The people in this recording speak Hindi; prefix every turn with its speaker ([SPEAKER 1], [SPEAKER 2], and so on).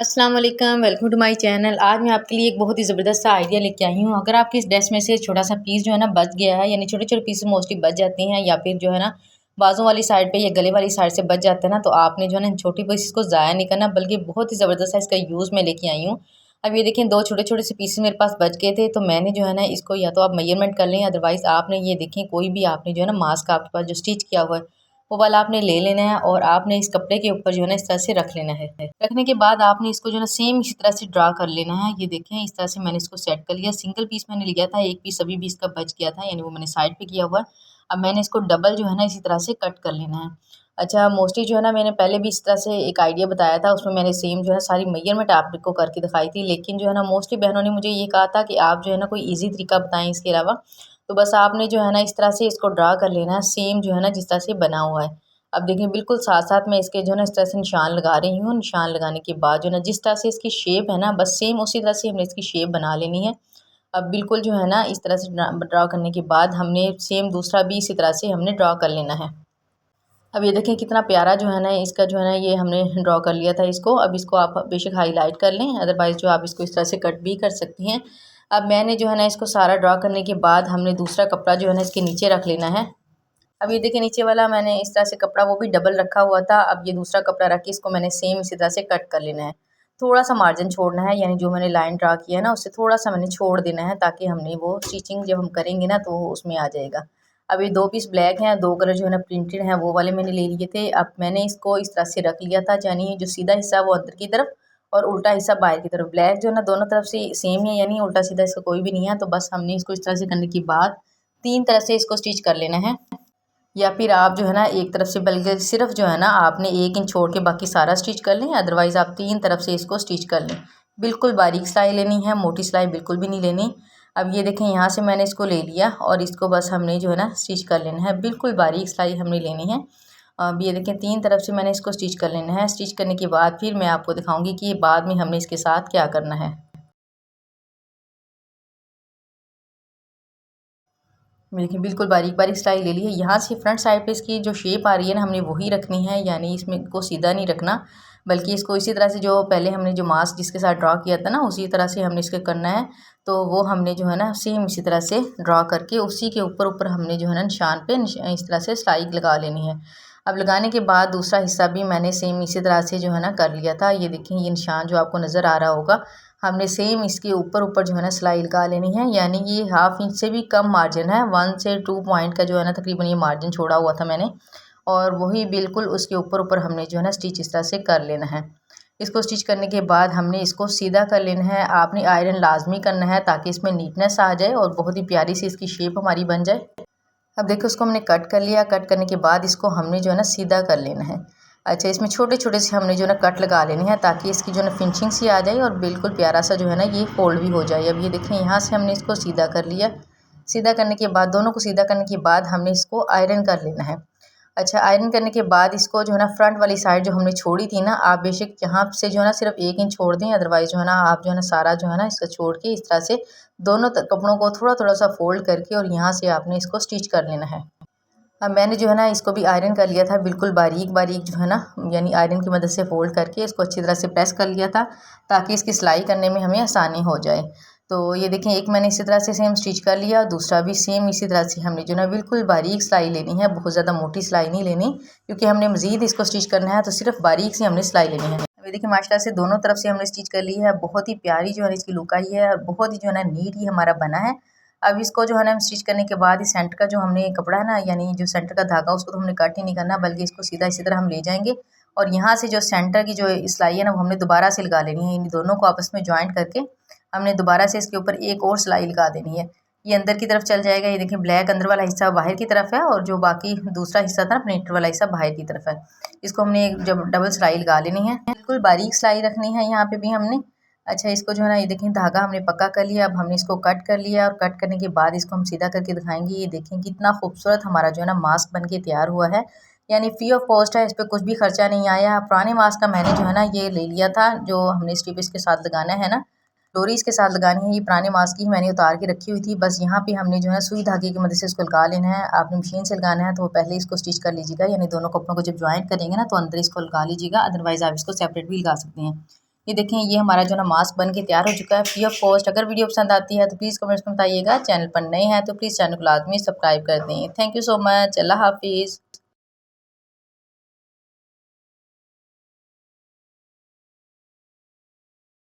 [SPEAKER 1] अस्सलाम वालेकुम, वेलकम टू माय चैनल। आज मैं आपके लिए एक बहुत ही ज़बरदस्त सा आइडिया लेके आई हूँ। अगर आपकी इस ड्रेस में से छोटा सा पीस जो है ना बच गया है, यानी छोटे-छोटे पीस मोस्टली बच जाते हैं, या फिर जो है ना बाजू वाली साइड पे या गले वाली साइड से बच जाते हैं ना, तो आपने जो है ना इन छोटी पीसेस को ज़ाया नहीं करना, बल्कि बहुत ही ज़बरदस्त सा इसका यूज़ मैं लेके आई हूँ। अब ये देखें, 2 छोटे-छोटे से पीसेस मेरे पास बच गए थे, तो मैंने जो है ना इसको या तो आप मेजरमेंट कर लें, अदरवाइज़ आपने ये देखें कोई भी आपने जो है ना मास्क आपके पास जो स्टिच किया हुआ है वो वाला आपने ले लेना है, और आपने इस कपड़े के ऊपर जो है ना इस तरह से रख लेना है। रखने के बाद आपने इसको जो है ना सेम इसी तरह से ड्रा कर लेना है। ये देखें, इस तरह से मैंने इसको सेट कर लिया। सिंगल पीस मैंने लिया था, एक पीस अभी भी इसका बच गया था, यानी वो मैंने साइड पे किया हुआ है। अब मैंने इसको डबल जो है ना इसी तरह से कट कर लेना है। अच्छा, मोस्टली जो है ना मैंने पहले भी इस तरह से एक आइडिया बताया था, उसमें मैंने सेम जो है सारी मेजरमेंट आपको करके दिखाई थी, लेकिन जो है ना मोस्टली बहनों ने मुझे ये कहा था कि आप जो है ना कोई ईजी तरीका बताएं इसके अलावा। तो बस आपने जो है ना इस तरह से इसको ड्रा कर लेना है, सेम जो है ना जिस तरह से बना हुआ है। अब देखिए, बिल्कुल साथ-साथ मैं इसके जो है ना इस तरह से निशान लगा रही हूँ। निशान लगाने के बाद जो है ना जिस तरह से इसकी शेप है ना, बस सेम उसी तरह से हमने इसकी शेप बना लेनी है। अब बिल्कुल जो है ना इस तरह से ड्रा करने के बाद हमने सेम दूसरा भी इसी तरह से हमने ड्रा कर लेना है। अब ये देखें कितना प्यारा जो है ना इसका जो है ना ये हमने ड्रा कर लिया था इसको। अब इसको आप बेशक हाईलाइट कर लें, अदरवाइज़ जो आप इसको इस तरह से कट भी कर सकती हैं। अब मैंने जो है ना इसको सारा ड्रा करने के बाद हमने दूसरा कपड़ा जो है ना इसके नीचे रख लेना है। अब ये देखिए, नीचे वाला मैंने इस तरह से कपड़ा वो भी डबल रखा हुआ था। अब ये दूसरा कपड़ा रख के इसको मैंने सेम इसी तरह से कट कर लेना है। थोड़ा सा मार्जिन छोड़ना है, यानी जो मैंने लाइन ड्रा किया है ना उससे थोड़ा सा मैंने छोड़ देना है, ताकि हमने वो स्टिचिंग जब हम करेंगे ना तो वो उसमें आ जाएगा। अब ये 2 पीस ब्लैक हैं, 2 कलर जो है ना प्रिंटेड हैं, वो वाले मैंने ले लिए थे। अब मैंने इसको इस तरह से रख लिया था, यानी जो सीधा हिस्सा वो अंदर की तरफ और उल्टा हिस्सा बाहर की तरफ। ब्लैक जो है ना दोनों तरफ से सेम है, यानी उल्टा सीधा इसका कोई भी नहीं है। तो बस हमने इसको इस तरह से करने के बाद 3 तरह से इसको स्टिच कर लेना है। या फिर आप जो है ना एक तरफ से, बल्कि सिर्फ जो है ना आपने 1 इंच छोड़ के बाकी सारा स्टिच कर लें, अदरवाइज़ आप 3 तरफ से इसको स्टिच कर लें। बिल्कुल बारीक सिलाई लेनी है, मोटी सिलाई बिल्कुल भी नहीं लेनी। अब ये देखें, यहाँ से मैंने इसको ले लिया और इसको बस हमने जो है ना स्टिच कर लेना है। बिल्कुल बारीक सिलाई हमने लेनी है। अब ये देखें, 3 तरफ से मैंने इसको स्टिच कर लेना है। स्टिच करने के बाद फिर मैं आपको दिखाऊंगी कि ये बाद में हमने इसके साथ क्या करना है। देखिए, बिल्कुल बारीक बारीक सिलाई ले ली है। यहाँ से फ्रंट साइड पे इसकी जो शेप आ रही है ना हमने वही रखनी है, यानी इसमें को सीधा नहीं रखना, बल्कि इसको इसी तरह से जो पहले हमने जो मास्क जिसके साथ ड्रा किया था ना उसी तरह से हमने इसके करना है। तो वो हमने जो है ना सेम इसी तरह से ड्रा करके उसी के ऊपर ऊपर हमने जो है ना निशान पे इस तरह से सिलाई लगा लेनी है। अब लगाने के बाद दूसरा हिस्सा भी मैंने सेम इसी तरह से जो है ना कर लिया था। ये देखें, ये निशान जो आपको नज़र आ रहा होगा, हमने सेम इसके ऊपर ऊपर जो है ना सिलाई लगा लेनी है, यानी ये 1/2 इंच से भी कम मार्जिन है, 1 से 2 पॉइंट का जो है ना तकरीबन ये मार्जिन छोड़ा हुआ था मैंने, और वही बिल्कुल उसके ऊपर ऊपर हमने जो है ना स्टिच इस तरह से कर लेना है। इसको स्टिच करने के बाद हमने इसको सीधा कर लेना है। आपने आयरन लाजमी करना है ताकि इसमें नीटनेस आ जाए और बहुत ही प्यारी सी इसकी शेप हमारी बन जाए। अब देखो, उसको हमने कट कर लिया। कट करने के बाद इसको हमने जो है ना सीधा कर लेना है। अच्छा, इसमें छोटे छोटे से हमने जो है ना कट लगा लेनी है, ताकि इसकी जो है ना फिनिशिंग सी आ जाए और बिल्कुल प्यारा सा जो है ना ये फोल्ड भी हो जाए। अब ये देखें, यहाँ से हमने इसको सीधा कर लिया। सीधा करने के बाद, दोनों को सीधा करने के बाद हमने इसको आयरन कर लेना है। अच्छा, आयरन करने के बाद इसको जो है ना फ्रंट वाली साइड जो हमने छोड़ी थी ना, आप बेशक यहाँ से जो है ना सिर्फ 1 इंच छोड़ दें, अदरवाइज़ जो है ना आप जो है ना सारा जो है ना इसका छोड़ के इस तरह से दोनों कपड़ों को थोड़ा थोड़ा सा फोल्ड करके और यहाँ से आपने इसको स्टिच कर लेना है। अब मैंने जो है ना इसको भी आयरन कर लिया था, बिल्कुल बारीक बारीक जो है ना, यानी आयरन की मदद से फ़ोल्ड करके इसको अच्छी तरह से प्रेस कर लिया था, ताकि इसकी सिलाई करने में हमें आसानी हो जाए। तो ये देखें, एक मैंने इसी तरह से सेम स्टिच कर लिया, दूसरा भी सेम इसी तरह से हमने जो है ना बिल्कुल बारीक सिलाई लेनी है, बहुत ज़्यादा मोटी सिलाई नहीं लेनी, क्योंकि हमने मज़ीद इसको स्टिच करना है, तो सिर्फ बारीक सी हमने सिलाई लेनी है। अभी देखिए, माशाल्लाह से दोनों तरफ से हमने स्टिच कर ली है। बहुत ही प्यारी जो है इसकी लुक आई है और बहुत ही जो है ना नीट ही हमारा बना है। अब इसको जो है ना हम स्टिच करने के बाद इस सेंटर का जो हमने कपड़ा है ना, यानी जो सेंटर का धागा, उसको तो हमने कट ही नहीं करना, बल्कि इसको सीधा इसी तरह हम ले जाएंगे और यहाँ से जो सेंटर की जो सिलाई है ना वो हमने दोबारा से लगा लेनी है। इन दोनों को आपस में ज्वाइंट करके हमने दोबारा से इसके ऊपर एक और सिलाई लगा देनी है। ये अंदर की तरफ चल जाएगा। ये देखिए, ब्लैक अंदर वाला हिस्सा बाहर की तरफ है और जो बाकी दूसरा हिस्सा था ना प्रिंटर वाला हिस्सा बाहर की तरफ है। इसको हमने जब डबल सिलाई लगा लेनी है, बिल्कुल बारीक सिलाई रखनी है यहाँ पे भी हमने। अच्छा, इसको जो है ना ये देखें धागा हमने पक्का कर लिया। अब हमने इसको कट कर लिया और कट करने के बाद इसको हम सीधा करके दिखाएंगे। ये देखें कितना खूबसूरत हमारा जो है ना मास्क बन के तैयार हुआ है, यानी फ्री ऑफ कॉस्ट है, इस पर कुछ भी खर्चा नहीं आया। पुराने मास्क का मैंने जो है ना ये ले लिया था, जो हमने स्ट्रिप इसके साथ लगाना है ना, डोरी इसके साथ लगानी है। ये पुराने मास्क की मैंने उतार के रखी हुई थी। बस यहाँ पे हमने जो है सुई धागे की मदद से इसको लगा लेना है। आपने मशीन से लगाना है तो पहले इसको स्टिच कर लीजिएगा, यानी दोनों कपड़ों को जब ज्वाइंट करेंगे ना तो अंदर इसको लगा लीजिएगा, अदरवाइज़ आप इसको सेपरेट भी लगा सकते हैं। ये देखें, ये हमारा जो ना मास्क बन के तैयार हो चुका है फ्री ऑफ कॉस्ट। अगर वीडियो पसंद आती है तो प्लीज़ कमेंट्स में बताइएगा। चैनल पर नए हैं तो प्लीज़ चैनल को लाजमी सब्सक्राइब कर दें। Thank you so much. अल्लाह हाफिज़।